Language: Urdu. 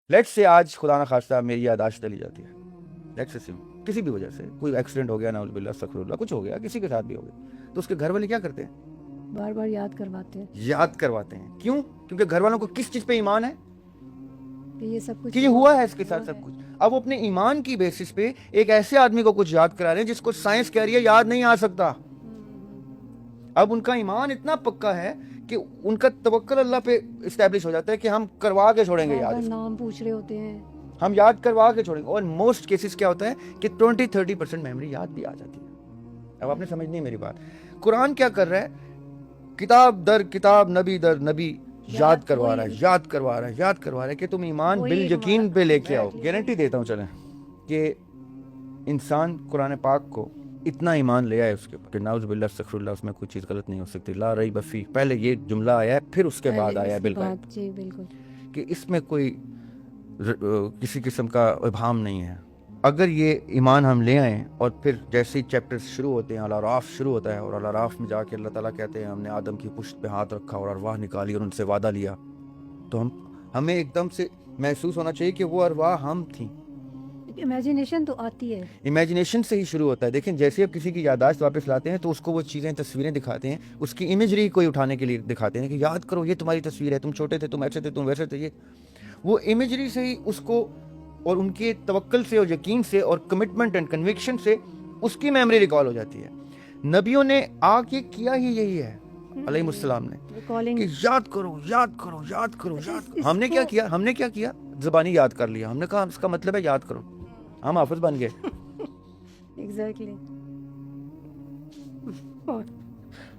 لیٹس سے آج خدا نہ خواستہ میری یادداشت چلی جاتی ہے، لیٹس سے کسی بھی وجہ سے کوئی ایکسیڈنٹ ہو گیا، نعوذ باللہ استغفر اللہ، کچھ ہو گیا، کسی کے ساتھ بھی ہو گیا، تو اس کے گھر والے کیا کرتے ہیں؟ بار بار یاد کرواتے ہیں یاد کرواتے ہیں. کیوں؟ کیونکہ گھر والوں کو کس چیز پہ ایمان ہے کہ یہ سب کچھ کہ یہ ہوا ہے اس کے ساتھ سب کچھ. اب وہ اپنے ایمان کی بیسس پہ ایک ایسے آدمی کو کچھ یاد کرا رہے ہیں جس کو سائنس کہہ رہی ہے یاد نہیں آ سکتا. اب ان کا ایمان اتنا پکا ہے کہ ان کا توکل اللہ پہ اسٹیبلش ہو جاتا ہے کہ ہم کروا کے چھوڑیں گے یاد، نام پوچھ رہے ہوتے ہیں، ہم یاد کروا کے چھوڑیں گے. اور موسٹ کیسز کیا ہوتا ہے کہ 20-30% میموری یاد بھی آ جاتی ہے. اب آپ نے سمجھنی ہے میری بات. قرآن کیا کر رہا ہے؟ کتاب در کتاب، نبی در نبی یاد کروا رہا ہے، یاد کروا رہا ہے، یاد کروا رہا ہے کہ تم ایمان بال یقین پہ لے کے آؤ. گارنٹی دیتا ہوں چلیں کہ انسان قرآن پاک کو اتنا ایمان لے آئے اس کے اوپر کہ نعوذ باللہ استغفر اللہ اس میں کوئی چیز غلط نہیں ہو سکتی. لا ریب فیہ، پہلے یہ جملہ آیا ہے پھر اس کے بعد آیا ہے بالغیب، جی بالکل، کہ اس میں کوئی کسی قسم کا ابہام نہیں ہے. اگر یہ ایمان ہم لے آئیں اور پھر جیسے ہی چیپٹر شروع ہوتے ہیں، الاعراف شروع ہوتا ہے، اور الاعراف میں جا کے اللہ تعالیٰ کہتے ہیں ہم نے آدم کی پشت پہ ہاتھ رکھا اور ارواح نکالی اور ان سے وعدہ لیا، تو ہمیں ایک دم سے محسوس ہونا چاہیے کہ وہ ارواح ہم تھیں. امیجنیشن تو آتی ہے، امیجنیشن سے ہی شروع ہوتا ہے. دیکھیں جیسے اب کسی کی یادداشت واپس لاتے ہیں تو اس کو وہ چیزیں تصویریں دکھاتے ہیں، اس کی امیجری کوئی اٹھانے کے لیے دکھاتے ہیں کہ یاد کرو یہ تمہاری تصویر ہے، تم چھوٹے تھے، تم ایسے تھے، تم ویسے تھے. یہ وہ امیجری سے ہی اس کو، اور ان کے توکل سے اور یقین سے اور کمٹمنٹ اینڈ کنوکشن سے اس کی میموری ریکال ہو جاتی ہے. نبیوں نے آ کے کیا ہی یہی ہے علیہ السلام نے کہ یاد کرو یاد کرو یاد کرو یاد کرو. ہم نے کیا کیا زبانی یاد کر لیا. ہم نے کہا اس کا مطلب ہے یاد کرو، ہم حافظ بن گئے. ایگزیکٹلی.